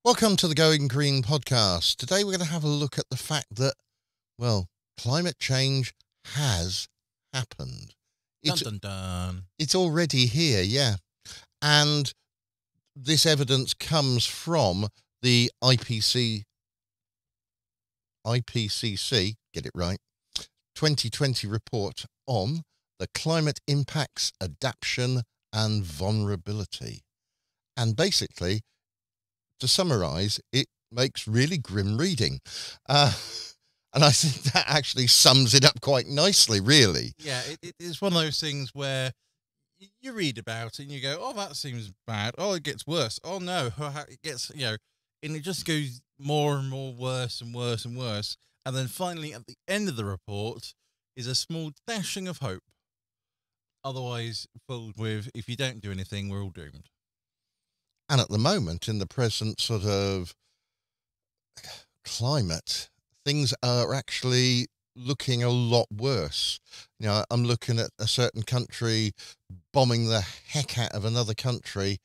Welcome to the Going Green podcast. Today we're going to have a look at the fact that, well, climate change has happened. Dun, dun, dun. It's already here, yeah. And this evidence comes from the IPCC, get it right, 2020 report on the climate impacts, adaptation and vulnerability. And basically, to summarize, it makes really grim reading. And I think that actually sums it up quite nicely, really. Yeah, it is one of those things where you read about it and you go, oh, that seems bad. Oh, it gets worse. Oh, no, it gets, and it just goes more and more worse and worse and worse. And then finally, at the end of the report, is a small dashing of hope. Otherwise, filled with, if you don't do anything, we're all doomed. And at the moment, in the present sort of climate, things are actually looking a lot worse. I'm looking at a certain country bombing the heck out of another country,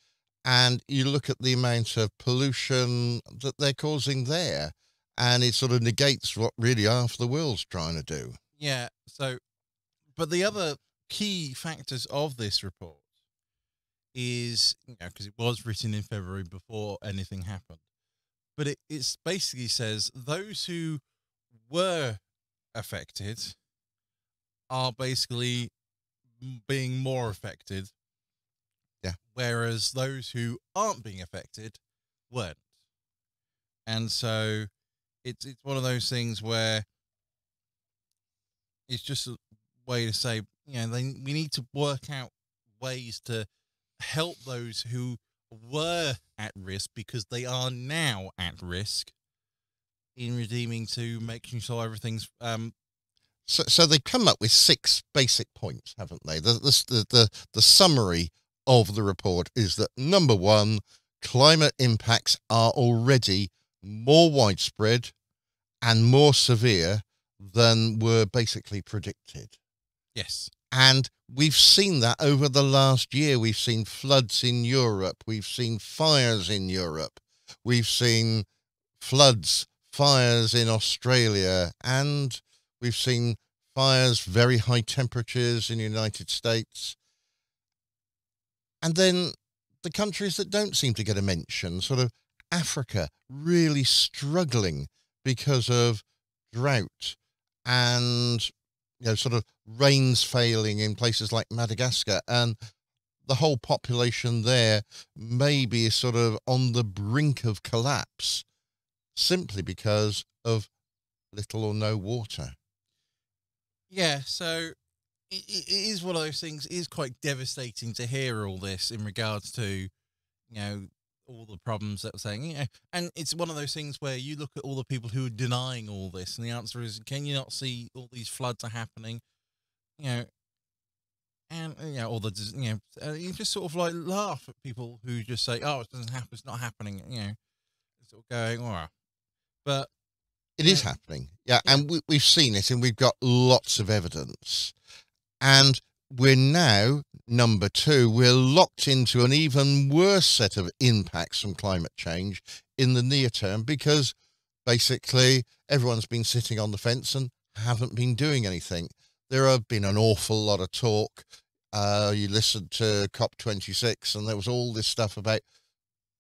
and you look at the amount of pollution that they're causing there, and it sort of negates what really half the world's trying to do. Yeah, but the other key factors of this report is, because it was written in February before anything happened, but it basically says those who were affected are basically being more affected. Yeah. Whereas those who aren't being affected weren't. And so it's one of those things where it's just a way to say, we need to work out ways to help those who were at risk, because they are now at risk, in redeeming to making sure everything's So they've come up with 6 basic points, haven't they? The summary of the report is that, number 1, climate impacts are already more widespread and more severe than were basically predicted. Yes. And we've seen that over the last year. We've seen floods in Europe. We've seen fires in Europe. We've seen fires in Australia. And we've seen fires, very high temperatures in the United States. And then the countries that don't seem to get a mention, sort of Africa, really struggling because of drought and sort of rains failing in places like Madagascar, and the whole population there maybe is sort of on the brink of collapse simply because of little or no water. Yeah, so it is one of those things. It is quite devastating to hear all this in regards to, all the problems that we're saying, and it's one of those things where you look at all the people who are denying all this, and the answer is, can you not see all these floods are happening? And all the, you just sort of like laugh at people who just say, oh, it doesn't happen, it's not happening, sort of going, all right. But it is happening. Yeah. And we've seen it, and we've got lots of evidence. And we're now, number 2, we're locked into an even worse set of impacts from climate change in the near term, because basically everyone's been sitting on the fence and haven't been doing anything. There have been an awful lot of talk. You listened to COP26, and there was all this stuff about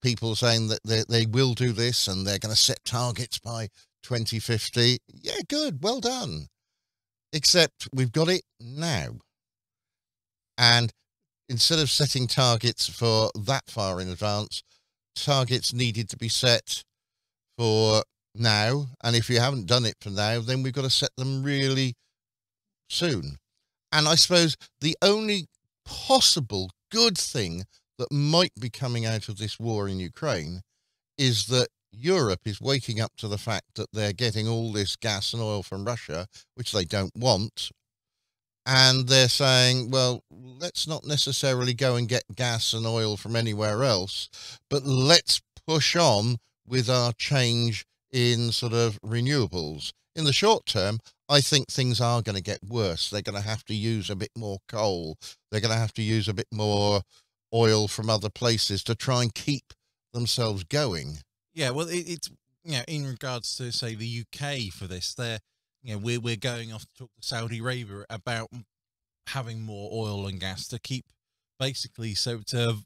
people saying that they will do this and they're going to set targets by 2050. Yeah, good. Well done. Except we've got it now. And instead of setting targets for that far in advance, targets needed to be set for now. And if you haven't done it for now, then we've got to set them really soon. And I suppose the only possible good thing that might be coming out of this war in Ukraine is that Europe is waking up to the fact that they're getting all this gas and oil from Russia, which they don't want. And they're saying, well, let's not necessarily go and get gas and oil from anywhere else, but let's push on with our change in sort of renewables. In the short term, I think things are going to get worse. They're going to have to use a bit more coal. They're going to have to use a bit more oil from other places to try and keep themselves going. Yeah, well, it's in regards to say the UK for this, we're going off to talk to Saudi Arabia about having more oil and gas to keep basically so to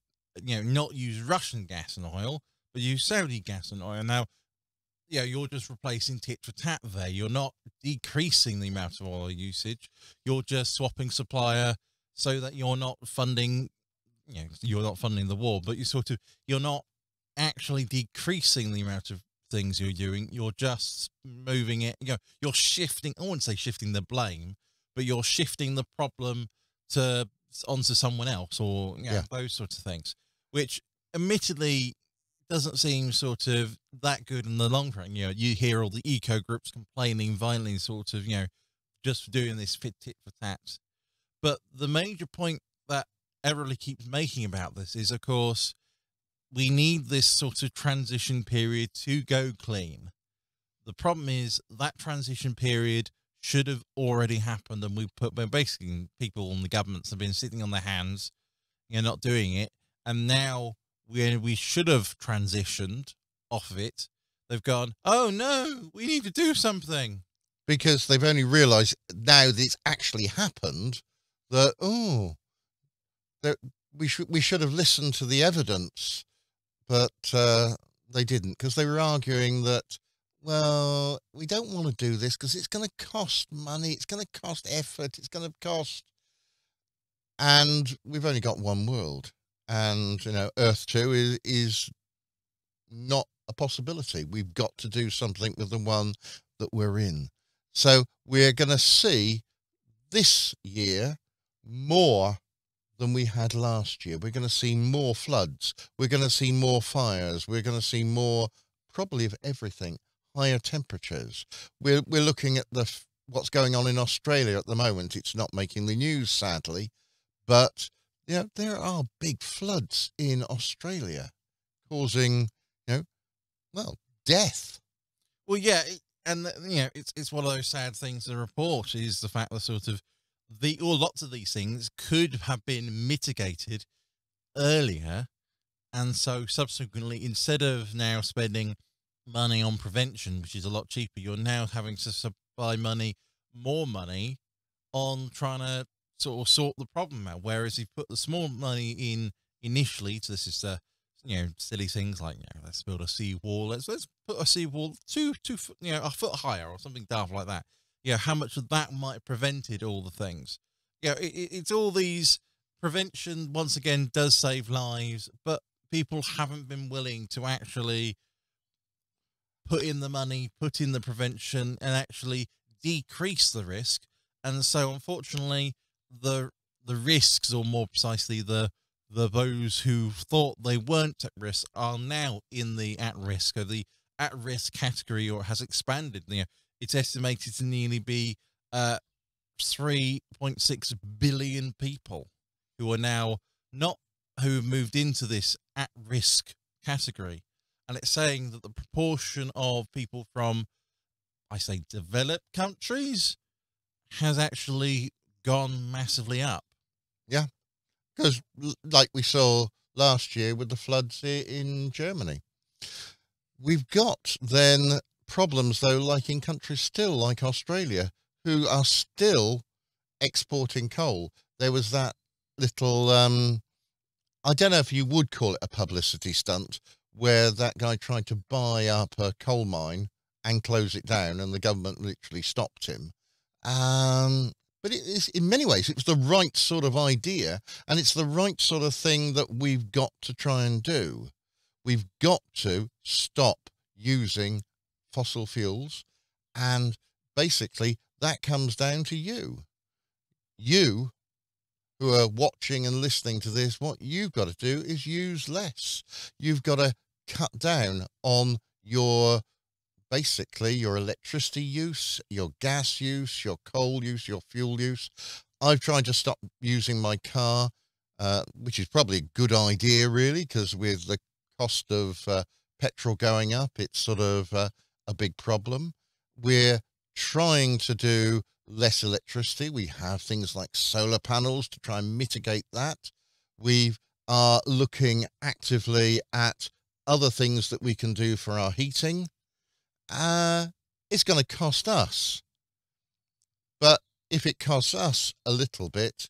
not use Russian gas and oil, but use Saudi gas and oil. Now, you're just replacing tit for tat there. You're not decreasing the amount of oil usage. You're just swapping supplier so that you're not funding, you're not funding the war, but you're not actually decreasing the amount of things you're doing. You're just moving it, you're shifting, I wouldn't say shifting the blame, but you're shifting the problem onto someone else, or those sorts of things, which admittedly doesn't seem sort of that good in the long run. You hear all the eco groups complaining violently, sort of, just for doing this tit for tat. But the major point that Everly keeps making about this is, of course, we need this sort of transition period to go clean. The problem is that transition period should have already happened, and basically people and the governments have been sitting on their hands, not doing it. And now we should have transitioned off of it. They've gone, oh no, we need to do something. Because they've only realised now that it's actually happened that, we should have listened to the evidence, but they didn't, because they were arguing that, well, we don't want to do this because it's going to cost money, it's going to cost effort, it's going to cost, and we've only got one world, and Earth 2 is not a possibility. We've got to do something with the one that we're in. So we're going to see this year more than we had last year. We're going to see more floods. We're going to see more fires. We're going to see more, probably of everything, higher temperatures. We're looking at what's going on in Australia at the moment. It's not making the news, sadly, but there are big floods in Australia causing, death. Well, and it's one of those sad things to report, is the fact that sort of lots of these things could have been mitigated earlier, and so subsequently, instead of now spending money on prevention, which is a lot cheaper, you're now having to supply more money on trying to sort the problem out. Whereas if you put the small money in initially, so this is silly things like, let's build a seawall, let's put a seawall a foot higher or something daft like that. How much of that might have prevented all the things. It's all these prevention, once again, does save lives, but people haven't been willing to actually put in the money, put in the prevention, and actually decrease the risk. And so, unfortunately, the risks, or more precisely, those who thought they weren't at risk, are now in the at-risk, or the at-risk category, or has expanded. It's estimated to nearly be 3.6 billion people who are now who have moved into this at-risk category. And it's saying that the proportion of people from, I say, developed countries has actually gone massively up. Yeah, because like we saw last year with the floods in Germany. We've got then problems, though, like in countries still like Australia, who are still exporting coal. There was that little, I don't know if you would call it a publicity stunt, where that guy tried to buy up a coal mine and close it down, and the government literally stopped him. But it is, in many ways, it was the right sort of idea, and it's the right sort of thing that we've got to try and do. We've got to stop using fossil fuels, and basically that comes down to you. You who are watching and listening to this, what you've got to do is use less. You've got to cut down on basically your electricity use, your gas use, your coal use, your fuel use. I've tried to stop using my car, which is probably a good idea, really, because with the cost of petrol going up, it's sort of a big problem. We're trying to do less electricity. We have things like solar panels to try and mitigate that. We are looking actively at other things that we can do for our heating, it's going to cost us. But if it costs us a little bit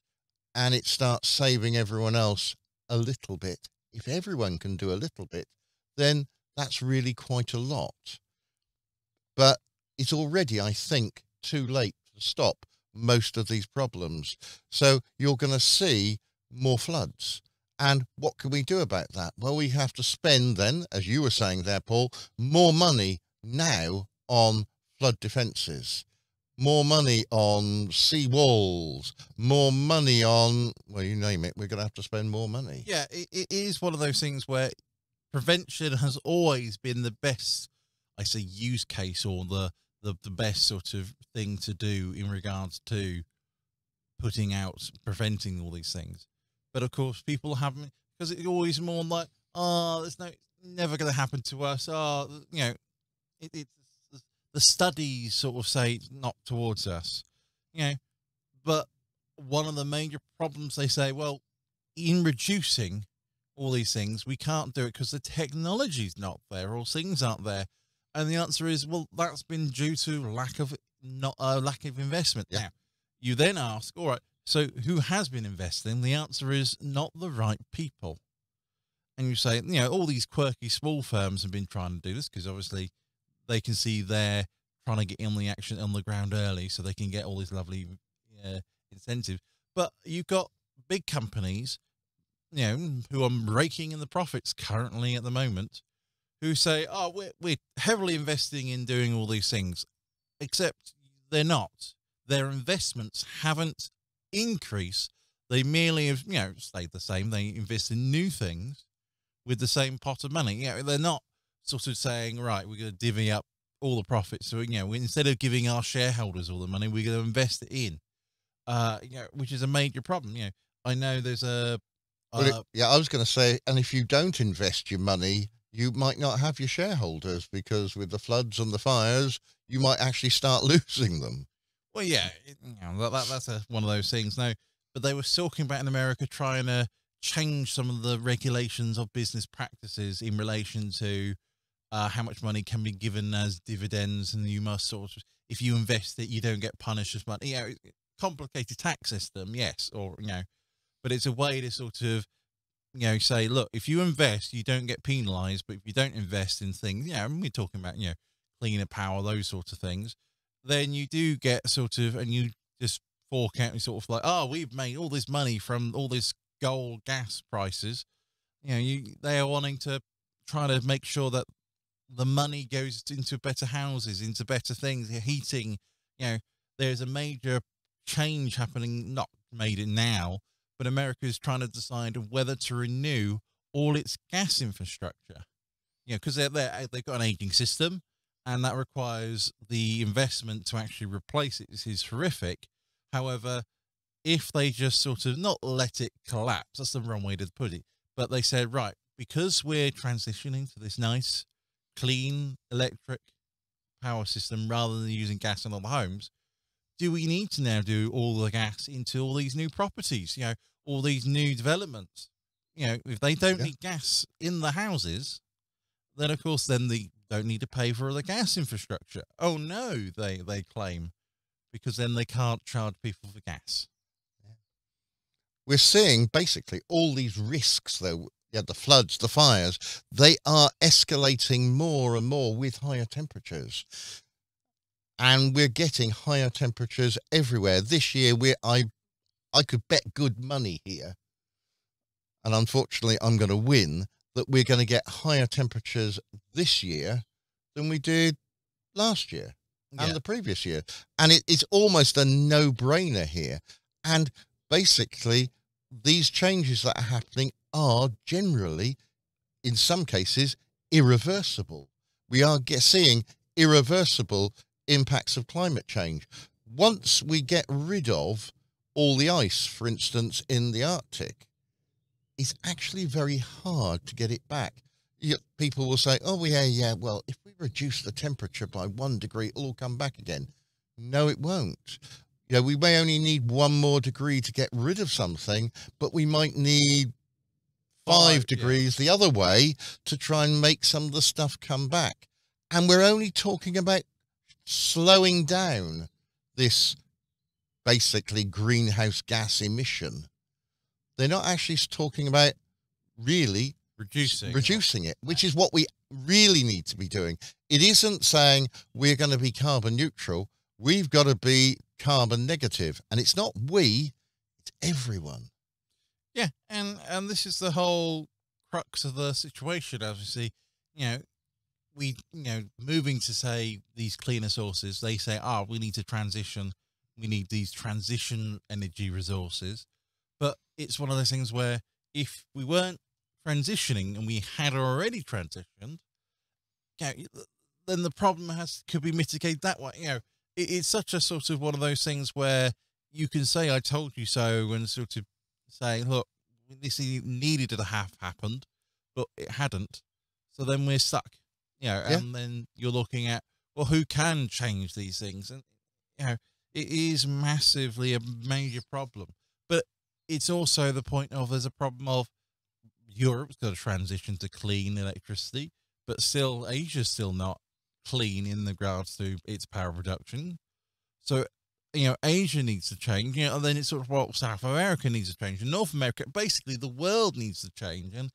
and it starts saving everyone else a little bit, if everyone can do a little bit, then that's really quite a lot. But it's already, I think, too late to stop most of these problems. So you're going to see more floods. And what can we do about that? Well, we have to spend then, as you were saying there, Paul, more money now on flood defences, more money on sea walls, more money on, well, you name it, we're going to have to spend more money. Yeah, it is one of those things where prevention has always been the best, I say, use case, or the best sort of thing to do in regards to preventing all these things. But of course, people haven't, because it's always more like, it's never going to happen to us. It's the studies sort of say not towards us, but one of the major problems, they say, well, in reducing all these things, we can't do it because the technology's not there, or things aren't there. And the answer is, well, that's been due to lack of investment. Yeah. Now, you then ask, all right, so who has been investing? The answer is not the right people. And you say, all these quirky small firms have been trying to do this because obviously they can see they're trying to get in the action on the ground early, so they can get all these lovely incentives. But you've got big companies, who are raking in the profits currently at the moment, who say, we're heavily investing in doing all these things, except they're not. Their investments haven't increased. They merely have, stayed the same. They invest in new things with the same pot of money. They're not sort of saying, right, we're going to divvy up all the profits. So, instead of giving our shareholders all the money, we're going to invest it in, which is a major problem. I know there's a, I was going to say, and if you don't invest your money, you might not have your shareholders, because with the floods and the fires, you might actually start losing them. Well, yeah, that's one of those things. No, but they were talking about in America trying to change some of the regulations of business practices in relation to how much money can be given as dividends, and you must sort of, if you invest it, you don't get punished as much. Complicated tax system, yes, or but it's a way to sort of say, look, if you invest, you don't get penalized, but if you don't invest in things, we're talking about cleaner power, those sorts of things, then you do get sort of, and you just fork out and sort of like, we've made all this money from all this gold gas prices. They are wanting to try to make sure that the money goes into better houses, into better things, heating. There's a major change happening, not made it now, but America is trying to decide whether to renew all its gas infrastructure. Because they've got an aging system, and that requires the investment to actually replace it. This is horrific. However, if they just sort of not let it collapse, that's the wrong way to put it, but they said, right, because we're transitioning to this nice, clean electric power system rather than using gas in all the homes, do we need to now do all the gas into all these new properties, all these new developments? If they don't need gas in the houses, then of course, then they don't need to pay for the gas infrastructure. Oh no, they claim, because then they can't charge people for gas. We're seeing basically all these risks, though. The floods, the fires, they are escalating more and more with higher temperatures. And we're getting higher temperatures everywhere. This year, I could bet good money here, and unfortunately I'm going to win, that we're going to get higher temperatures this year than we did last year and the previous year. And it's almost a no-brainer here. And basically, these changes that are happening are generally, in some cases, irreversible. We are seeing irreversible impacts of climate change. Once we get rid of all the ice, for instance, in the Arctic, it's actually very hard to get it back. People will say, well, if we reduce the temperature by 1 degree, it'll all come back again. No, it won't. We may only need 1 more degree to get rid of something, but we might need 5 degrees the other way to try and make some of the stuff come back. And we're only talking about slowing down this basically greenhouse gas emission. They're not actually talking about really reducing it, which is what we really need to be doing. It isn't saying we're going to be carbon neutral. We've got to be carbon negative. And it's not we, it's everyone. Yeah, and this is the whole crux of the situation, as we see. Moving to, say, these cleaner sources, they say, we need to transition. We need these transition energy resources. But it's one of those things where if we weren't transitioning and we had already transitioned, then the problem could be mitigated that way. It's such a sort of one of those things where you can say, I told you so, and sort of say, look, this needed to have happened, but it hadn't. So then we're stuck, and then you're looking at, well, who can change these things? And, it is massively a major problem. But it's also the point of, there's a problem of Europe's got to transition to clean electricity, but still Asia's still not clean in regards to its power production. So, Asia needs to change, and then it's sort of, well, South America needs to change, and North America, basically the world needs to change. And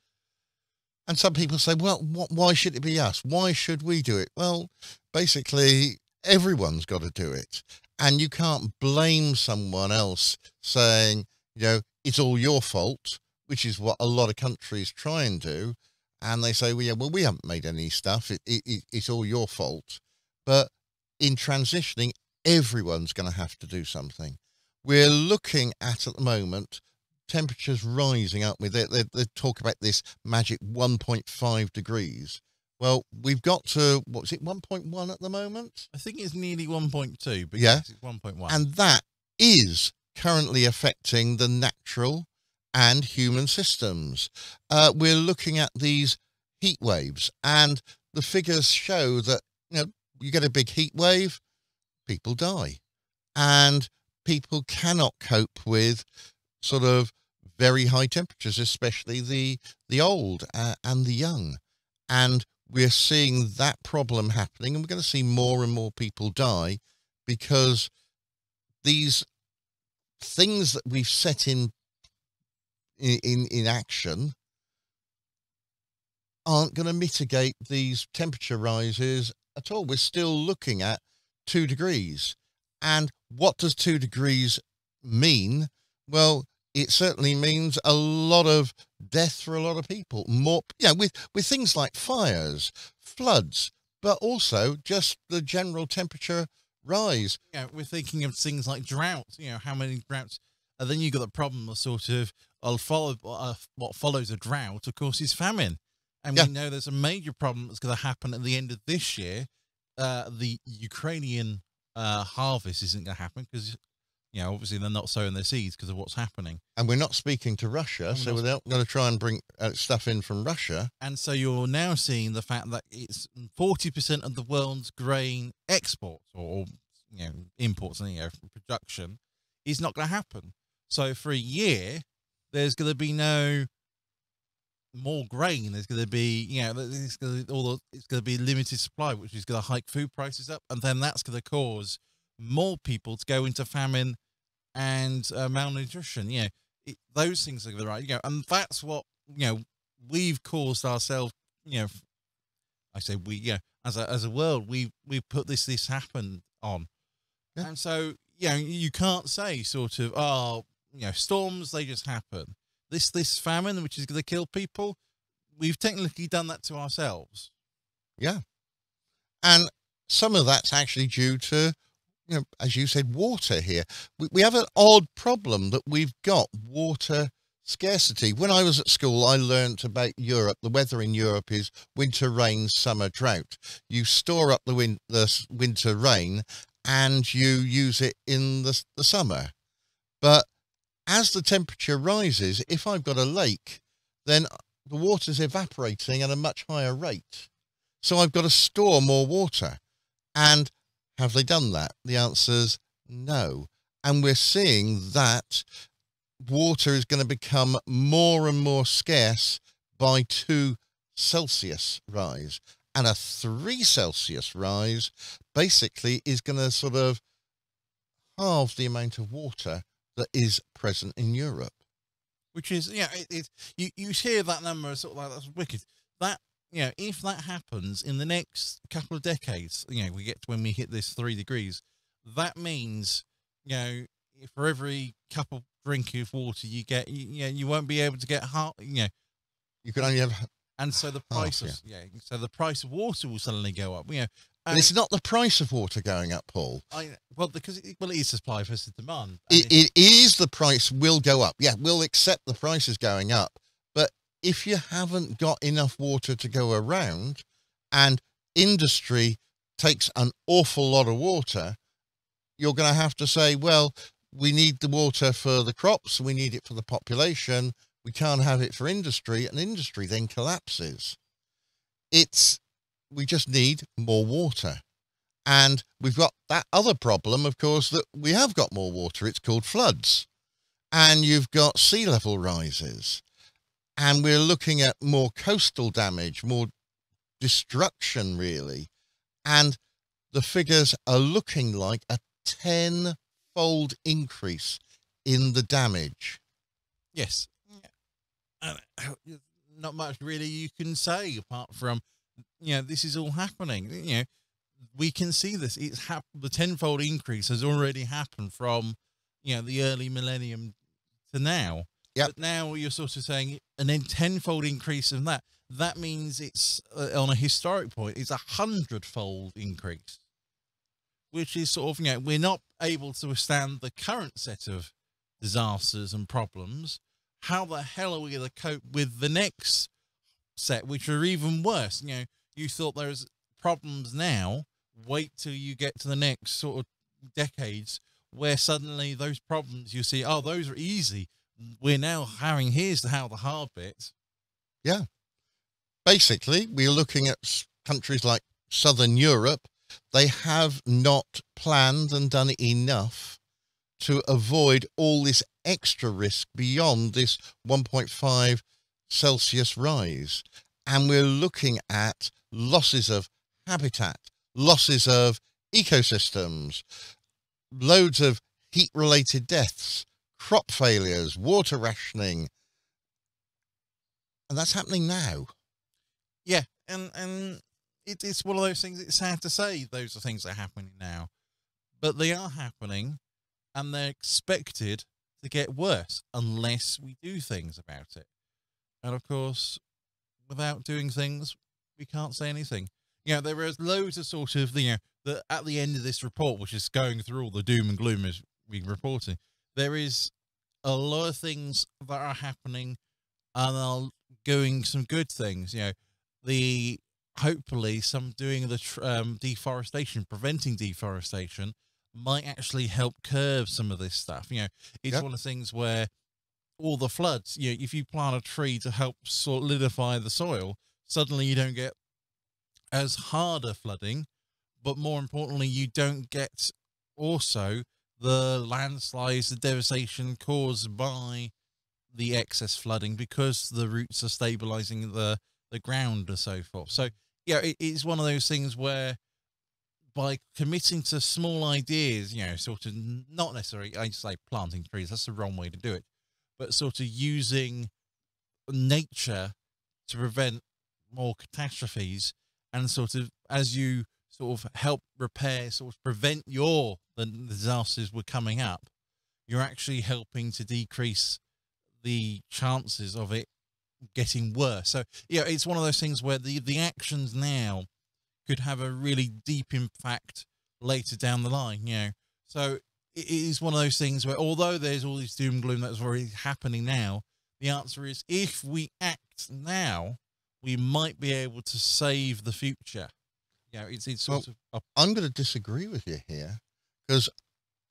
some people say, well, why should it be us? Why should we do it? Well, basically, everyone's got to do it. And you can't blame someone else saying, it's all your fault, which is what a lot of countries try and do. And they say, well, we haven't made any stuff. It's all your fault. But in transitioning, everyone's going to have to do something. We're looking at the moment, temperatures rising up. They talk about this magic 1.5 degrees. Well, we've got to, what's it, 1.1 at the moment? I think it's nearly 1.2, but yes, it's 1.1. And that is currently affecting the natural and human systems. We're looking at these heat waves, and the figures show that, you get a big heat wave, people die, and people cannot cope with sort of very high temperatures, especially the old and the young. And we're seeing that problem happening, and we're going to see more and more people die because these things that we've set in action aren't going to mitigate these temperature rises at all. We're still looking at 2 degrees. And what does 2 degrees mean? Well, it certainly means a lot of death for a lot of people. More, with things like fires, floods, but also just the general temperature rise. We're thinking of things like droughts. How many droughts? And then you've got the problem of sort of, what follows a drought, of course, is famine. And we know there's a major problem that's going to happen at the end of this year. The Ukrainian harvest isn't going to happen because, obviously they're not sowing their seeds because of what's happening. And we're not speaking to Russia, so we're not going to try and bring stuff in from Russia. And so you're now seeing the fact that it's 40% of the world's grain exports or imports and production is not going to happen. So for a year, there's going to be no more grain. There's going to be, it's going to be limited supply, which is going to hike food prices up, and then that's going to cause more people to go into famine and malnutrition. Those things are going to and that's what we've caused ourselves. I say we, as a world, we put this happen on, and so you can't say sort of storms, they just happen. This famine, which is going to kill people, we've technically done that to ourselves. Yeah. And some of that's actually due to, as you said, water here. We have an odd problem that we've got water scarcity. When I was at school, I learnt about Europe. The weather in Europe is winter rain, summer drought. You store up the winter rain and you use it in the summer. But as the temperature rises, if I've got a lake, then the water's evaporating at a much higher rate. So I've got to store more water. And have they done that? The answer's no. And we're seeing that water is going to become more and more scarce by 2 Celsius rise. And a 3 Celsius rise basically is going to sort of halve the amount of water that is present in Europe. Which is, you hear that number sort of like, that's wicked. That, if that happens in the next couple of decades, we get to when we hit this 3 degrees, that means, for every cup of drink of water you get, you won't be able to get half, You can only have. and so the price of, so the price of water will suddenly go up, But it's not the price of water going up, Paul. Because it is supply versus demand. It is the price will go up. Yeah, we'll accept the price is going up. But if you haven't got enough water to go around and industry takes an awful lot of water, you're going to have to say, well, we need the water for the crops. We need it for the population. We can't have it for industry. And industry then collapses. We just need more water. And we've got that other problem, of course, that we have got more water. It's called floods. And you've got sea level rises. And we're looking at more coastal damage, more destruction, really. And the figures are looking like a 10-fold increase in the damage. Yes. Not much really you can say apart from, this is all happening. We can see this. The 10-fold increase has already happened from, the early millennium to now. Yep. But now you're sort of saying, and then 10-fold increase in that. That means it's on a historic point, it's 100-fold increase, which is sort of, we're not able to withstand the current set of disasters and problems. How the hell are we going to cope with the next set, which are even worse? You thought there's problems now. Wait till you get to the next sort of decades where suddenly those problems you see, oh, those are easy. We're now having, here's how the hard bit. Yeah. Basically, we're looking at countries like Southern Europe. They have not planned and done enough to avoid all this extra risk beyond this 1.5 Celsius rise. And we're looking at losses of habitat, losses of ecosystems, loads of heat-related deaths, crop failures, water rationing. And that's happening now. Yeah, and it's one of those things, it's sad to say those are things that are happening now. But they are happening, and they're expected to get worse unless we do things about it. And of course, without doing things, we can't say anything. There is loads of sort of, that at the end of this report, which is going through all the doom and gloom as we're reporting, there is a lot of things that are happening and are doing some good things. Hopefully some doing the deforestation, preventing deforestation might actually help curb some of this stuff. It's one of the things where all the floods, if you plant a tree to help solidify the soil, suddenly you don't get as harder flooding, but more importantly, you don't get also the landslides, the devastation caused by the excess flooding because the roots are stabilizing the ground and so forth. So, it is one of those things where by committing to small ideas, sort of not necessarily, I say planting trees, that's the wrong way to do it, but sort of using nature to prevent more catastrophes and sort of, as you sort of help repair, sort of prevent the disasters were coming up, you're actually helping to decrease the chances of it getting worse. So, it's one of those things where the actions now could have a really deep impact later down the line, So it is one of those things where, although there's all this doom and gloom that's already happening now, the answer is if we act now, we might be able to save the future. It's sort of. I'm going to disagree with you here, because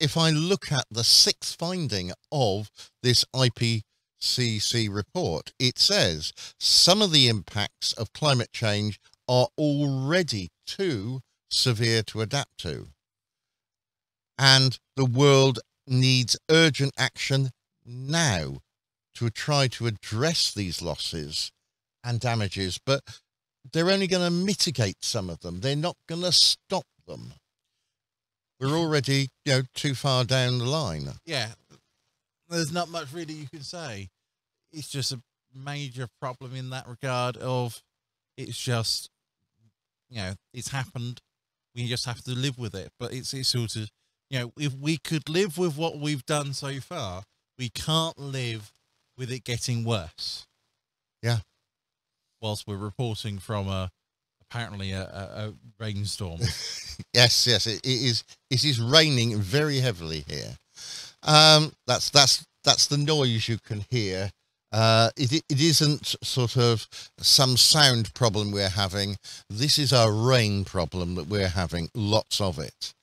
if I look at the 6th finding of this IPCC report, it says some of the impacts of climate change are already too severe to adapt to. And the world needs urgent action now to try to address these losses and damages, but they're only going to mitigate some of them. They're not going to stop them. We're already, too far down the line. Yeah, there's not much really you can say. It's just a major problem in that regard of it's just, it's happened. We just have to live with it. But it's sort of, if we could live with what we've done so far, we can't live with it getting worse. Yeah. Whilst we're reporting from apparently a rainstorm. Yes, it is raining very heavily here. That's the noise you can hear. It isn't sort of some sound problem we're having. This is a rain problem that we're having, lots of it.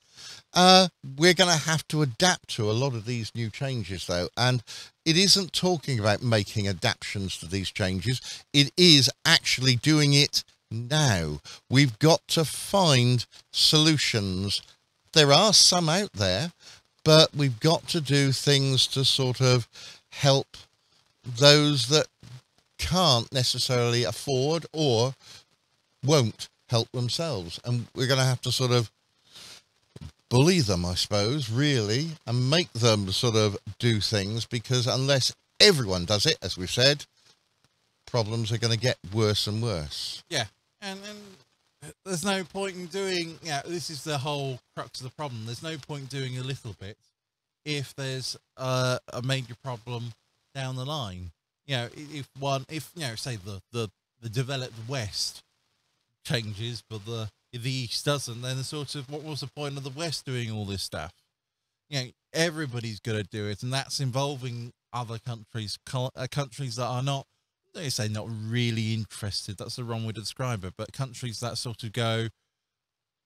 We're going to have to adapt to a lot of these new changes, though, and it isn't talking about making adaptations to these changes. It is actually doing it now. We've got to find solutions. There are some out there, but we've got to do things to sort of help those that can't necessarily afford or won't help themselves. And we're going to have to sort of bully them, I suppose, really, and make them sort of do things, because unless everyone does it, as we've said, problems are going to get worse and worse. Yeah, and there's no point in doing, this is the whole crux of the problem. There's no point doing a little bit if there's a major problem down the line. If say the developed West changes, but the East doesn't, then it's sort of, what was the point of the West doing all this stuff? Everybody's going to do it, and that's involving other countries, countries that are not, they say not really interested, that's the wrong way to describe it, but countries that sort of go,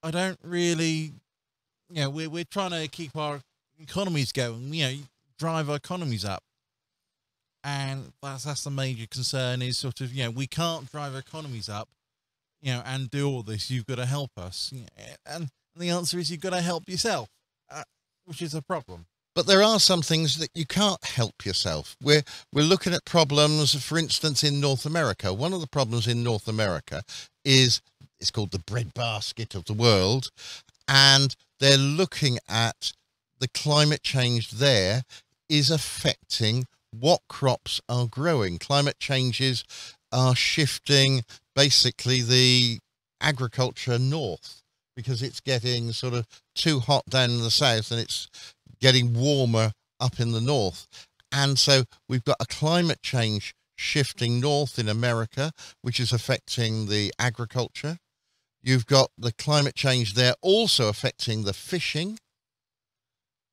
I don't really, we're trying to keep our economies going, drive our economies up. And that's the major concern, is sort of, we can't drive our economies up, and do all this. You've got to help us. And the answer is you've got to help yourself, which is a problem. But there are some things that you can't help yourself. We're looking at problems, for instance, in North America. One of the problems in North America is, it's called the breadbasket of the world, and they're looking at the climate change there is affecting what crops are growing. Climate changes are shifting basically the agriculture north, because it's getting sort of too hot down in the south and it's getting warmer up in the north. And so we've got a climate change shifting north in America, which is affecting the agriculture. You've got the climate change there also affecting the fishing,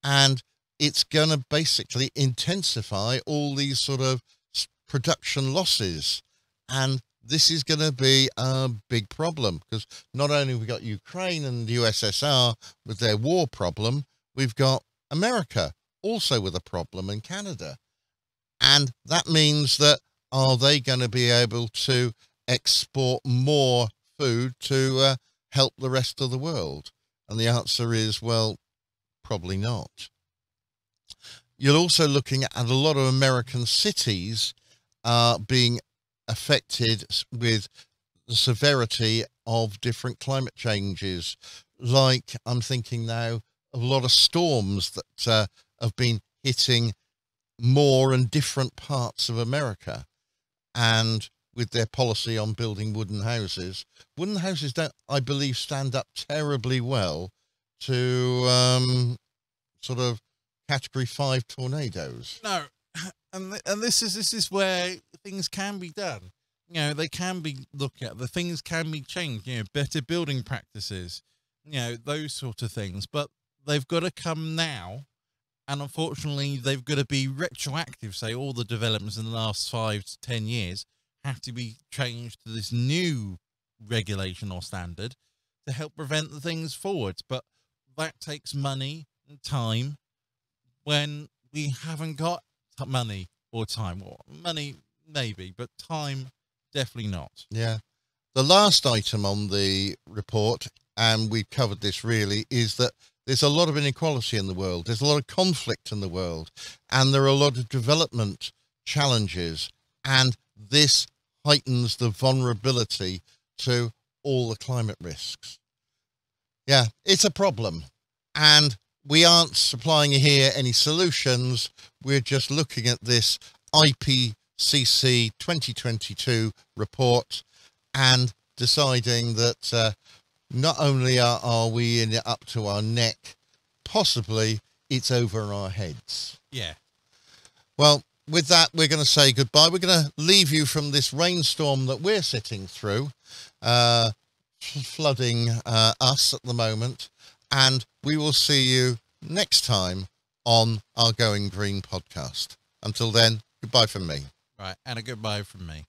and it's going to basically intensify all these sort of production losses. And this is going to be a big problem, because not only have we got Ukraine and the USSR with their war problem, we've got America also with a problem, and Canada. And that means that, are they going to be able to export more food to help the rest of the world? And the answer is, well, probably not. You're also looking at a lot of American cities being affected with the severity of different climate changes. Like, I'm thinking now of a lot of storms that have been hitting more and different parts of America. And with their policy on building wooden houses don't, I believe, stand up terribly well to sort of Category 5 tornadoes. No, and this is where things can be done. They can be looked at. The things can be changed. Better building practices. Those sort of things. But they've got to come now, and unfortunately, they've got to be retroactive. Say all the developments in the last 5 to 10 years have to be changed to this new regulation or standard to help prevent the things forward. But that takes money and time, when we haven't got money or time. Or money maybe, but time definitely not. Yeah. The last item on the report, and we've covered this really, is that There's a lot of inequality in the world. There's a lot of conflict in the world, and there are a lot of development challenges, and this heightens the vulnerability to all the climate risks. Yeah, it's a problem, and we aren't supplying here any solutions. We're just looking at this IPCC 2022 report and deciding that not only are we in it up to our neck, possibly it's over our heads. Yeah. Well, with that, we're going to say goodbye. We're going to leave you from this rainstorm that we're sitting through, flooding us at the moment. And we will see you next time on our Going Green podcast. Until then, goodbye from me. Right. And a goodbye from me.